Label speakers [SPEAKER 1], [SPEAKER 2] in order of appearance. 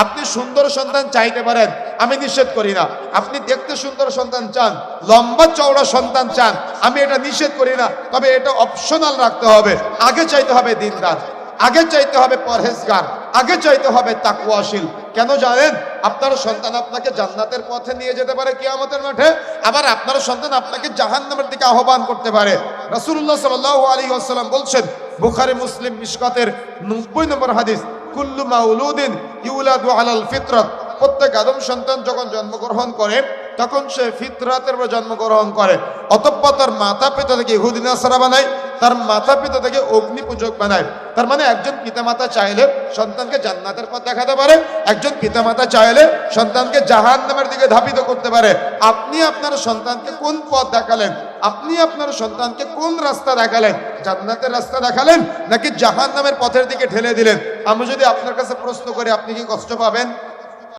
[SPEAKER 1] আপনি সুন্দর সন্তান চাইতে পারেন, আমি নিষেধ করি না। আপনি দেখতে সুন্দর সন্তান চান, লম্বা চওড়া সন্তান চান, আমি এটা নিষেধ করি না। তবে এটা অপশনাল রাখতে হবে। আগে চাইতে হবে দিনদার, আগে চাইতে হবে পরহেজগার, আগে চাইতে হবে তাকওয়াশীল। কেন জানেন? আপনার সন্তান আপনাকে জান্নাতের পথে নিয়ে যেতে পারে কিয়ামতের মাঠে, আবার আপনার সন্তান আপনাকে জাহান্নামের দিকে আহ্বান করতে পারে। রাসূলুল্লাহ সাল্লাল্লাহু আলাইহি ওয়াসাল্লাম বলছেন, বুখারী মুসলিম মিশকাতের 90 নম্বর হাদিস, কুল্লু মাউলুদিন ইউলাদু আলাল ফিতরাত, প্রত্যেক আদম সন্তান যখন জন্মগ্রহণ করে তখন সে ফিতরাতের উপর জন্মগ্রহণ করে। অতঃপর তার মাতা পিতা থেকে ইহুদি নাসারা বানায়, তার মাতা পিতা থেকে অগ্নি পূজক বানায়। তার মানে একজন পিতামাতা চাইলে সন্তানকে জান্নাতের পথ দেখাতে পারে, একজন পিতামাতা চাইলে সন্তানকে জাহান্নামের দিকে ধাবিত করতে পারে। আপনি আপনার সন্তানকে কোন পথ দেখালেন? আপনি আপনার সন্তানকে কোন রাস্তা দেখালেন? জান্নাতের রাস্তা দেখালেন নাকি জাহান্নামের পথের দিকে ঠেলে দিলেন? আমি যদি আপনার কাছে প্রশ্ন করি, আপনি কি কষ্ট পাবেন?